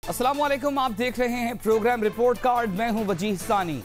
अस्सलामुअलैकुम, आप देख रहे हैं प्रोग्राम रिपोर्ट कार्ड। मैं हूं वजीह सानी।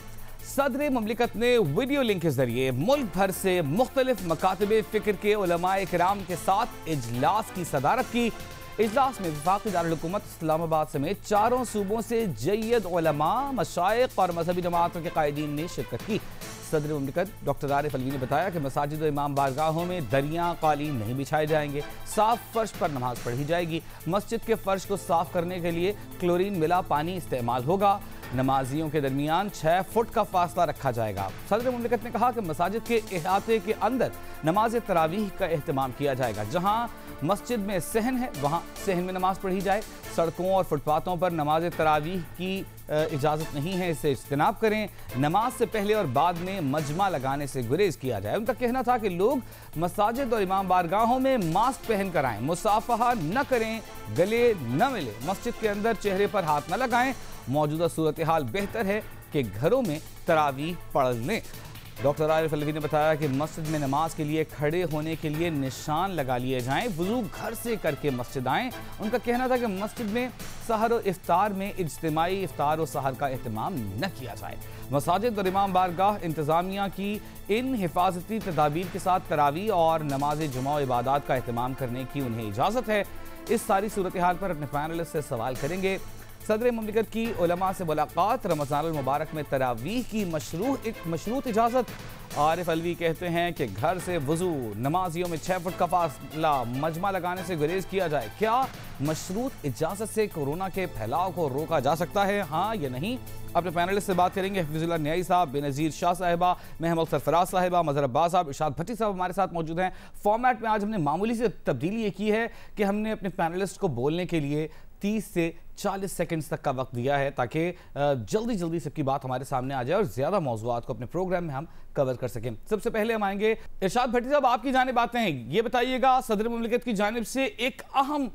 सदर मुमलिकत ने वीडियो लिंक के जरिए मुल्क भर से मुख्तलिफ मकातबे फ़िक्र के उलमाए किराम के साथ इजलास की सदारत की। इजलास में वफाकी दारुल हुकूमत इस्लामाबाद समेत चारों सूबों से जय्यद उलमा, मशाइख और मजहबी जमातों के कायदीन ने शिरकत की। सदर मुमलिकत डॉक्टर आरिफ अलवी ने बताया कि मसाजिद और इमाम बारगाहों में दरियाँ कालीन नहीं बिछाए जाएंगे, साफ फर्श पर नमाज पढ़ी जाएगी। मस्जिद के फर्श को साफ करने के लिए क्लोरीन मिला पानी इस्तेमाल होगा। नमाजियों के दरमियान 6 फुट का फासला रखा जाएगा। सदर मुमलिकत ने कहा कि मसाजिद के अहाते के अंदर नमाज तरावीह का एहतमाम किया जाएगा। जहाँ मस्जिद में सहन है वहाँ सहन में नमाज पढ़ी जाए। सड़कों और फुटपाथों पर नमाज तरावीह की इजाज़त नहीं है, इससे इज्तनाब करें। नमाज से पहले और बाद में मजमा लगाने से गुरेज किया जाए। उनका कहना था कि लोग मसाजिद और इमाम बारगाहों में मास्क पहन कर आएँ, मुसाफहा न करें, गले न मिले, मस्जिद के अंदर चेहरे पर हाथ न लगाएं। मौजूदा सूरत हाल बेहतर है कि घरों में तरावीह पढ़ लें। डॉक्टर आरिफ अलवी ने बताया कि मस्जिद में नमाज के लिए खड़े होने के लिए निशान लगा लिए जाएं, वुज़ू घर से करके मस्जिद आएँ। उनका कहना था कि मस्जिद में सहर और इफ्तार में इज्तिमाई इफ्तार और सहर का एहतमाम न किया जाए। मसाजिद और इमाम बारगाह इंतज़ामिया की इन हिफाजती तदाबीर के साथ तरावीह और नमाज जुमा और इबादत का एहतमाम करने की उन्हें इजाज़त है। इस सारी सूरत हाल पर अपने पैनलिस्ट से सवाल करेंगे। सदर मुमलिकत की उलमा से मुलाकात, रमज़ान मुबारक में तरावीह की मशरूत इजाज़त। आरिफ अलवी कहते हैं कि घर से वज़ू, नमाजियों में 6 फुट का फासला, मजमा लगाने से गुरेज किया जाए। क्या मशरूत इजाज़त से कोरोना के फैलाव को रोका जा सकता है, हाँ या नहीं? अपने पैनलिस्ट से बात करेंगे। हफीजुल्लाह न्याई साहब, बेनज़ीर शाह साहिबा, महमूद सरफराज साहिबा, मज़हर अब्बास साहब, इरशाद भट्टी साहब हमारे साथ मौजूद हैं। फॉर्मेट में आज हमने मामूली से तब्दीली ये की है कि हमने अपने पैनलिस्ट को बोलने के लिए 30 से 40 सेकंड्स तक का वक्त दिया है, ताकि जल्दी जल्दी सबकी बात हमारे सामने आ जाए और ज़्यादा मौज़ूआत को अपने प्रोग्राम में हम कवर कर सकें। सबसे पहले हम आएंगे इरशाद भट्टी साहब, आपकी जानिब आते हैं। ये बताइएगा, सदर मुमलिकत की जानिब से एक अहम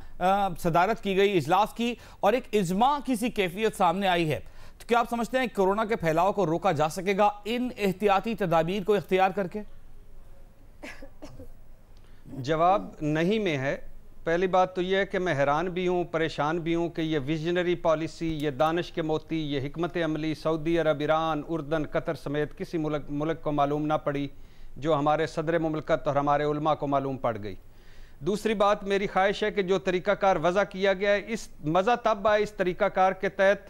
सदारत की गई इजलास की और एक इजमा की सी कैफियत सामने आई है, तो क्या आप समझते हैं कोरोना के फैलाव को रोका जा सकेगा इन एहतियाती तदाबीर को इख्तियार करके? जवाब नहीं में है। पहली बात तो यह है कि मैं हैरान भी हूँ, परेशान भी हूँ कि ये विजनरी पॉलिसी, ये दानिश के मोती, ये हिकमत अमली सऊदी अरब, ईरान, उर्दन, कतर समेत किसी मुल्क को मालूम ना पड़ी, जो हमारे सदर मुमलिकत और हमारे उलमा को मालूम पड़ गई। दूसरी बात, मेरी ख्वाहिश है कि जो तरीक़ाकार वज़ा किया गया है, इस मज़ा तब आए इस तरीक़ाकार के तहत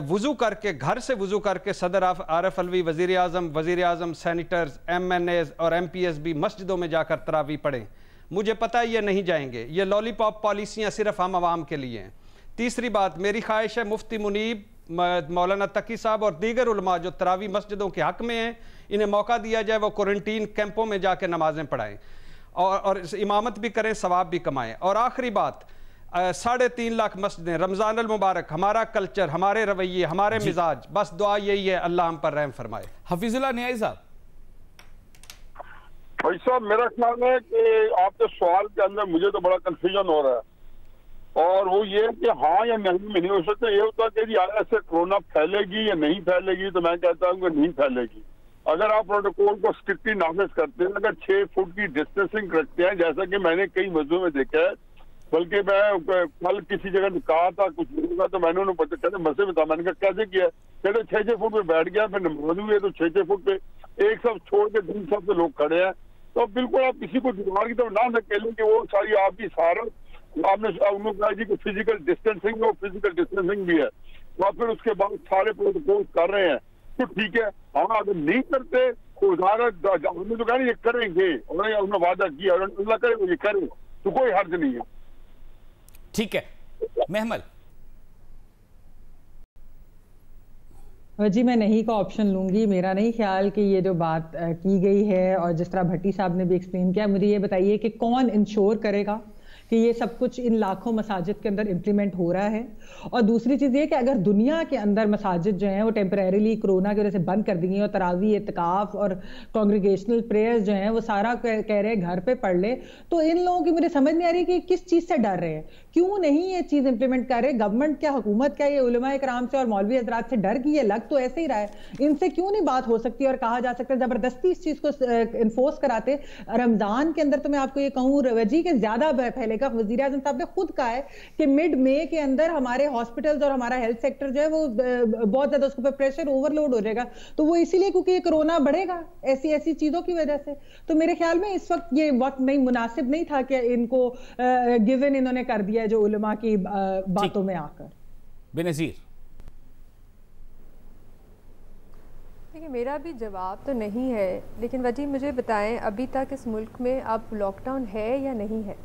वज़ू करके, घर से वज़ू करके सदर आरिफ अलवी, वज़ीर आज़म, सैनिटर्स, MNAs और MPs भी मस्जिदों में जाकर तरावी पढ़ें। मुझे पता है ये नहीं जाएंगे, ये लॉलीपॉप पॉलिसियाँ सिर्फ हम आवाम के लिए हैं। तीसरी बात, मेरी ख्वाहिश है मुफ्ती मुनीब, मौलाना तकी साहब और दीगर उलमा जो तरावी मस्जिदों के हक़ में हैं, इन्हें मौका दिया जाए वो क्वारंटीन कैंपों में जाकर नमाजें पढ़ाएँ और इमामत भी करें, सवाब भी कमाएँ। और आखिरी बात, 3.5 लाख मस्जिदें, रमज़ान अल मुबारक, हमारा कल्चर, हमारे रवैये, हमारे मिजाज, बस दुआ यही है, अल्लाह हम पर रहम फरमाए। हफीजुल्लाह न्याई साहब। भाई साहब, मेरा ख्याल है कि आपके सवाल के अंदर मुझे तो बड़ा कंफ्यूजन हो रहा है, और वो ये है कि हाँ या नहीं में नहीं हो सकता। ये होता है कि ऐसे कोरोना फैलेगी या नहीं फैलेगी, तो मैं कहता हूँ कि नहीं फैलेगी। अगर आप प्रोटोकॉल को स्ट्रिक्टली नाफिज करते हैं, अगर 6 फुट की डिस्टेंसिंग रखते हैं, जैसा कि मैंने कई मस्जिदों में देखा है, बल्कि मैं कल किसी जगह कहा था कुछ होगा, तो मैंने उन्हें कहते मसले में था, मैंने कहा कैसे किया, कहते 6-6 फुट पे बैठ गया, फिर नमाज हुई है तो 6-6 फुट पे एक सब छोड़ के 2 सब लोग खड़े हैं। तो बिल्कुल आप किसी को बीमार की तरफ ना धकेलें कि वो सारी आपकी सारा आपने उन्होंने कहा जी कि फिजिकल डिस्टेंसिंग और फिजिकल डिस्टेंसिंग भी है, तो फिर उसके बाद सारे प्रोटोकॉल कर रहे हैं, तो ठीक है। हाँ, अगर नहीं करते तो हमने तो कहा ये करेंगे, उन्होंने वादा किया, अल्लाह करे वो ये करें, तो कोई हर्ज नहीं है। ठीक है, महमल जी, मैं नहीं का ऑप्शन लूंगी। मेरा नहीं ख्याल कि ये जो बात की गई है और जिस तरह भट्टी साहब ने भी एक्सप्लेन किया, मुझे ये बताइए कि कौन इंश्योर करेगा कि ये सब कुछ इन लाखों मसाजिद के अंदर इम्प्लीमेंट हो रहा है। और दूसरी चीज़ ये कि अगर दुनिया के अंदर मसाजिद जो हैं वो टेम्परेरीली कोरोना की वजह से बंद कर दी गई और तरावी, इत्काफ और कांग्रीगेशनल प्रेयर्स जो हैं वो सारा कह रहे हैं घर पे पढ़ ले, तो इन लोगों की मुझे समझ नहीं आ रही कि किस चीज़ से डर रहे हैं, क्यों नहीं ये चीज़ इंप्लीमेंट कर रहे। गवर्नमेंट क्या, हुकूमत क्या, ये उलमा इकराम से और मौलवी हजरात से डर की ये लग तो ऐसे ही रहा है, इनसे क्यों नहीं बात हो सकती और कहा जा सकता है ज़बरदस्ती इस चीज़ को इन्फोर्स कराते। रमज़ान के अंदर तो मैं आपको ये कहूँ रवजी के ज़्यादा फैलेगा का। वज़ीर आज़म साहब ने खुद कहा है कि मिड मई के अंदर हमारे हॉस्पिटल्स और हमारा हेल्थ सेक्टर जो है वो बहुत ज्यादा उसके ऊपर प्रेशर ओवरलोड हो जाएगा। तो वो इसीलिए क्योंकि ये कोरोना बढ़ेगा ऐसी ऐसी चीजों की वजह से। तो मेरे ख्याल में इस वक्त ये वक्त नहीं, मुनासिब नहीं था कि इनको गिवन इन्होंने कर दिया जो उलमा की बातों में आकर। बेनज़ीर, देखिए मेरा भी जवाब तो नहीं है, लेकिन वजी मुझे बताएं अभी तक इस मुल्क में अब लॉकडाउन है या नहीं है?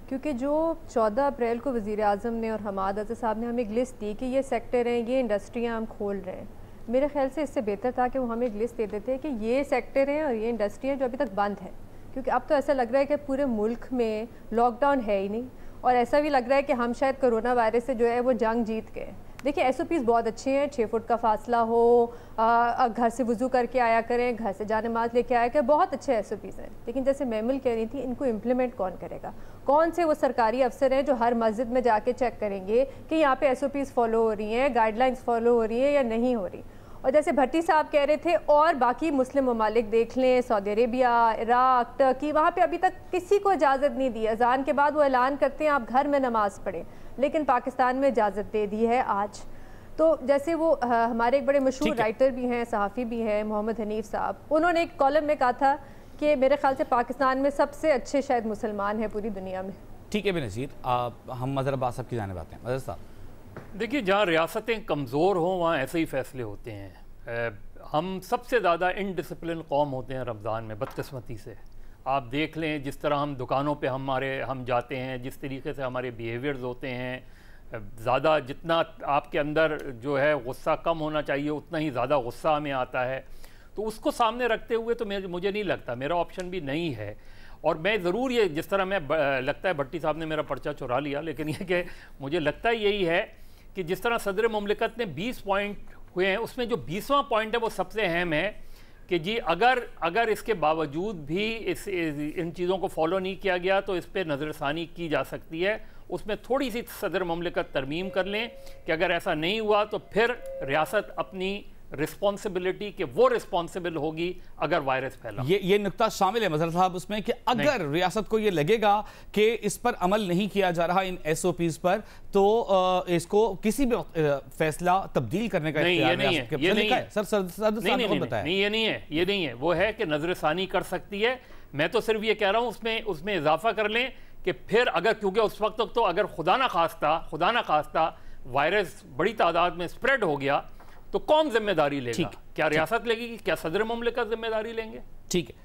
क्योंकि जो 14 अप्रैल को वज़ीर आज़म ने और हमाद अज़हर साहब ने हमें एक लिस्ट दी कि ये सेक्टर हैं, ये इंडस्ट्रियाँ हम खोल रहे हैं, मेरे ख्याल से इससे बेहतर था कि वो हमें एक लिस्ट दे देते कि ये सेक्टर हैं और ये इंडस्ट्री हैं जो अभी तक बंद है। क्योंकि अब तो ऐसा लग रहा है कि पूरे मुल्क में लॉकडाउन है ही नहीं, और ऐसा भी लग रहा है कि हम शायद कोरोना वायरस से जो है वो जंग जीत गए। देखिए SOPs बहुत अच्छे हैं, 6 फुट का फासला हो, घर से वज़ू करके आया करें, घर से जाने नमाज लेके आया करें, बहुत अच्छे SOPs हैं। लेकिन जैसे मैमुल कह रही थी, इनको इम्प्लीमेंट कौन करेगा? कौन से वो सरकारी अफसर हैं जो हर मस्जिद में जाके चेक करेंगे कि यहाँ पे SOPs फॉलो हो रही हैं, गाइडलाइंस फॉलो हो रही हैं या नहीं हो रही? और जैसे भट्टी साहब कह रहे थे, और बाकी मुस्लिम ममालिक देख लें, सऊदी अरेबिया, इराक, टर्की, वहाँ पे अभी तक किसी को इजाज़त नहीं दी। अजान के बाद वो ऐलान करते हैं आप घर में नमाज पढ़ें, लेकिन पाकिस्तान में इजाज़त दे दी है आज। तो जैसे वो हमारे एक बड़े मशहूर राइटर भी हैं, सहाफ़ी भी हैं, मोहम्मद हनीफ साहब, उन्होंने एक कॉलम में कहा था कि मेरे ख्याल से पाकिस्तान में सबसे अच्छे शायद मुसलमान हैं पूरी दुनिया में। ठीक है बेनज़ीर, हम मज़हर अब्बास साहब की जानिब आते हैं। मज़हर साहब, देखिए, जहाँ रियासतें कमज़ोर हों वहाँ ऐसे ही फ़ैसले होते हैं। हम सबसे ज़्यादा इनडिसिप्लिन कौम होते हैं रमज़ान में, बदकिस्मती से। आप देख लें जिस तरह हम दुकानों पे हम जाते हैं, जिस तरीके से हमारे बिहेवियर्स होते हैं, ज़्यादा जितना आपके अंदर जो है गुस्सा कम होना चाहिए उतना ही ज़्यादा गुस्सा हमें आता है। तो उसको सामने रखते हुए तो मुझे नहीं लगता, मेरा ऑप्शन भी नहीं है। और मैं ज़रूर ये, जिस तरह मैं लगता है भट्टी साहब ने मेरा पर्चा चुरा लिया, लेकिन ये कि मुझे लगता यही है कि जिस तरह सदर मुमलिकत ने 20 पॉइंट हुए हैं, उसमें जो 20वां पॉइंट है वो सबसे अहम है कि जी अगर इसके बावजूद भी इन चीज़ों को फॉलो नहीं किया गया तो इस पर नज़रसानी की जा सकती है। उसमें थोड़ी सी सदर मुमलिकत तरमीम कर लें कि अगर ऐसा नहीं हुआ तो फिर रियासत अपनी रिस्पॉन्सिबिलिटी कि वो रिस्पॉन्सिबल होगी अगर वायरस फैला। ये नुक्ता शामिल है मज़हर साहब उसमें कि अगर रियासत को ये लगेगा कि इस पर अमल नहीं किया जा रहा इन SOPs पर, तो इसको किसी भी फैसला तब्दील करने का नहीं, ये नहीं है, ये नहीं है सर। नहीं, ये नहीं है, वो है कि नजरसानी कर सकती है। मैं तो सिर्फ ये कह रहा हूँ उसमें इजाफा कर लें कि फिर अगर, क्योंकि उस वक्त तक तो अगर खुदा ना खास्ता वायरस बड़ी तादाद में स्प्रेड हो गया तो कौन जिम्मेदारी लेगा? क्या रियासत लेगी? क्या सदर मुमलिकत जिम्मेदारी लेंगे? ठीक है,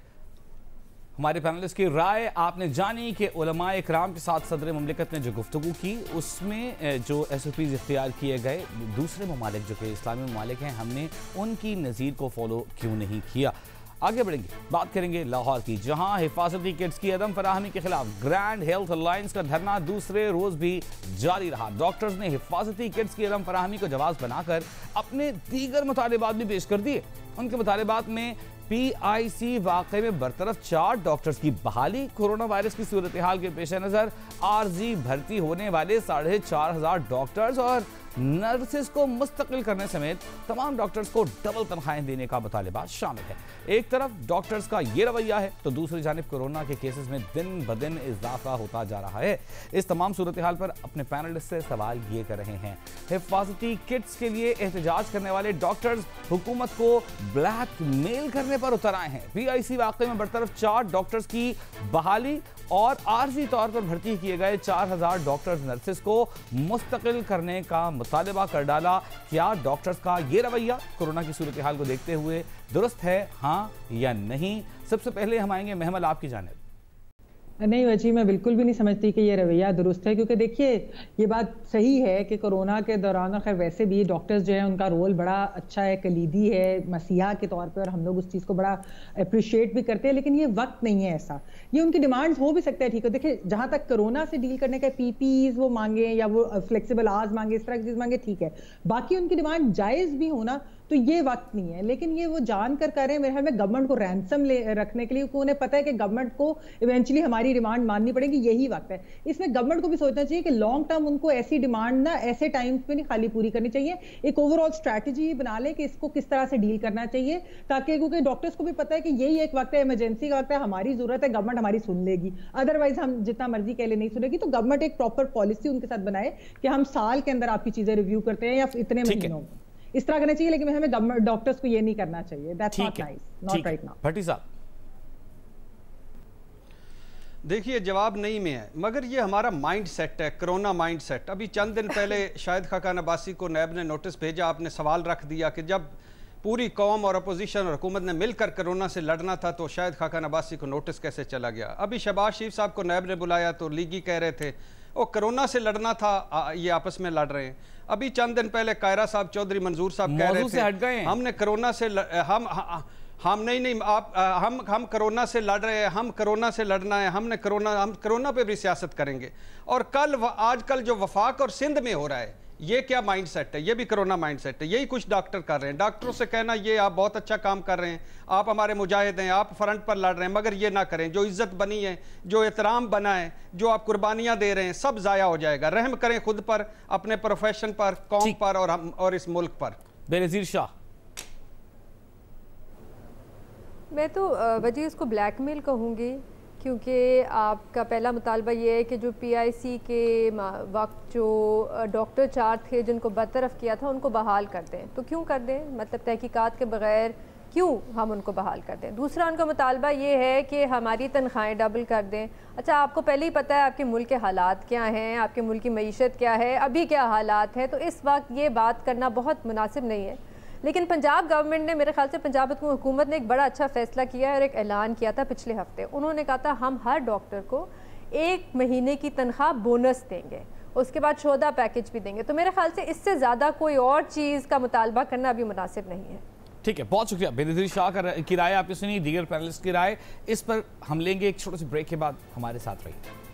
हमारे पैनलिस्ट की राय आपने जानी कि उलमाए इकराम के साथ सदर मुमलिकत ने जो गुफ्तगू की उसमें जो SOPs इख्तियार किए गए, दूसरे ममालिक जो कि इस्लामी ममालिक हैं, हमने उनकी नज़ीर को फॉलो क्यों नहीं किया? आगे बढ़ेंगे, बात करेंगे लाहौर की, जहां हिफाजती किट्स की अदम फराहमी के खिलाफ ग्रैंड हेल्थ अलायंस का धरना दूसरे रोज भी जारी रहा। डॉक्टर्स ने हिफाजती किट्स की अदम फराहमी को जवाब बनाकर अपने दीगर मुतालिबात भी पेश कर दिए। उनके मुतालिबात में PIC वाक़े में बरतरफ 4 डॉक्टर्स की बहाली, कोरोना वायरस की सूरत हाल के पेश नज़र आर्जी भर्ती होने वाले 4,500 डॉक्टर्स और नर्सेस को मुस्तकिल करने समेत तमाम डॉक्टर्स को डबल तनख्वाहें देने का मुतालिबा शामिल है। एक तरफ डॉक्टर्स का ये रवैया है तो दूसरी जानिब कोरोना के केसेस में दिन ब दिन इजाफा होता जा रहा है। इस तमाम सूरत हाल पर अपने पैनलिस्ट से सवाल ये कर रहे हैं, हिफाजती किट्स के लिए एहतजाज करने वाले डॉक्टर्स हुकूमत को ब्लैकमेल करने पर उतर आए हैं। PIC वाक़े में बरतरफ 4 डॉक्टर्स की बहाली और आर्जी तौर पर भर्ती किए गए 4,000 डॉक्टर्स नर्सेस को मुस्तकिल करने का मुतालिबा कर डाला। क्या डॉक्टर्स का ये रवैया कोरोना की सूरत हाल को देखते हुए दुरुस्त है, हाँ या नहीं? सबसे पहले हम आएंगे महमल आपकी जानिब। नहीं वजी, मैं बिल्कुल भी नहीं समझती कि ये रवैया दुरुस्त है, क्योंकि देखिए ये बात सही है कि कोरोना के दौरान और खैर वैसे भी डॉक्टर्स जो है उनका रोल बड़ा अच्छा है, कलीदी है मसीहा के तौर पे, और हम लोग उस चीज़ को बड़ा अप्रिशिएट भी करते हैं। लेकिन ये वक्त नहीं है ऐसा, ये उनकी डिमांड्स हो भी सकता है, ठीक है। देखिए जहाँ तक कोरोना से डील करने का PPEs वो मांगे या वो फ्लेक्सिबल आवर्स मांगे, इस तरह की चीज़ मांगे, ठीक है। बाकी उनकी डिमांड जायज़ भी होना तो ये वक्त नहीं है। लेकिन ये वो जानकर कर रहे हैं, मेरे ख्याल में गवर्नमेंट को रैंसम रखने के लिए, क्योंकि उन्हें पता है कि गवर्नमेंट को इवेंचुअली हमारी डिमांड माननी पड़ेगी, यही वक्त है। इसमें गवर्नमेंट को भी सोचना चाहिए कि लॉन्ग टर्म उनको ऐसी डिमांड ना ऐसे टाइम पे नहीं खाली पूरी करनी चाहिए, एक ओवरऑल स्ट्रैटेजी बना ले कि इसको किस तरह से डील करना चाहिए, ताकि क्योंकि डॉक्टर्स को भी पता है कि यही एक वक्त है, इमरजेंसी का वक्त है, हमारी जरूरत है, गवर्नमेंट हमारी सुन लेगी, अदरवाइज हम जितना मर्जी कह ले नहीं सुनेगी। तो गवर्नमेंट एक प्रॉपर पॉलिसी उनके साथ बनाए कि हम साल के अंदर आपकी चीजें रिव्यू करते हैं या इतने महीनों में, इस तरह करना चाहिए। लेकिन हमें गवर्नमेंट डॉक्टर्स को ये नहीं करना चाहिए। That's not nice, not right now. Bhatti साहब, देखिए जवाब नहीं में है, मगर ये हमारा माइंड सेट है, कोरोना माइंड सेट। अभी चंद दिन पहले शाहिद खाकान अब्बासी को नैब ने नोटिस भेजा, आपने सवाल रख दिया कि जब पूरी कौम और अपोजिशन और हुकूमत ने मिलकर कोरोना से लड़ना था तो शाहिद खाकान अब्बासी को नोटिस कैसे चला गया। अभी शहबाज शरीफ साहब को नैब ने बुलाया तो लीगी कह रहे थे वो कोरोना से लड़ना था, ये आपस में लड़ रहे हैं। अभी चंद दिन पहले कायरा साहब, चौधरी मंजूर साहब कह रहे थे हमने कोरोना से हम नहीं आप हम कोरोना से लड़ रहे हैं, हम कोरोना से लड़ना है, हम कोरोना पे भी सियासत करेंगे। और आजकल जो वफाक और सिंध में हो रहा है, ये क्या माइंड सेट है? ये भी कोरोना माइंड सेट है। यही कुछ डॉक्टर कर रहे हैं। डॉक्टरों से कहना ये आप बहुत अच्छा काम कर रहे हैं, आप हमारे मुजाहिद हैं, आप फ्रंट पर लड़ रहे हैं, मगर ये ना करें। जो इज्जत बनी है, जो एहतराम बना है, जो आप कुर्बानियां दे रहे हैं, सब जाया हो जाएगा। रहम करें खुद पर, अपने प्रोफेशन पर, कौम पर और इस मुल्क पर। बेनज़ीर शाह, मैं तो वजी इसको ब्लैकमेल कहूँगी, क्योंकि आपका पहला मुतालबा ये है कि जो PIC के वक्त जो डॉक्टर 4 थे जिनको बरतरफ किया था उनको बहाल कर दें। तो क्यों कर दें? मतलब तहकीकात के बगैर क्यों हम उनको बहाल कर दें? दूसरा उनका मुतालबा ये है कि हमारी तनख्वाहें डबल कर दें। अच्छा, आपको पहले ही पता है आपके मुल्क के हालात क्या हैं, आपके मुल्क की मईशत क्या है, अभी क्या हालात है, तो इस वक्त ये बात करना बहुत मुनासिब नहीं है। लेकिन पंजाब गवर्नमेंट ने, मेरे ख्याल से पंजाब हुकूमत ने एक बड़ा अच्छा फैसला किया और एक ऐलान किया था पिछले हफ्ते। उन्होंने कहा था हम हर डॉक्टर को 1 महीने की तनख्वाह बोनस देंगे, उसके बाद शोधा पैकेज भी देंगे। तो मेरे ख्याल से इससे ज़्यादा कोई और चीज़ का मुतालबा करना अभी मुनासिब नहीं है। ठीक है, बहुत शुक्रिया। बेनज़ीर शाह की राय आपने सुनी, दीगर पैनलिस्ट की राय। इस पर हम लेंगे एक छोटे से ब्रेक के बाद। हमारे साथ रहिए।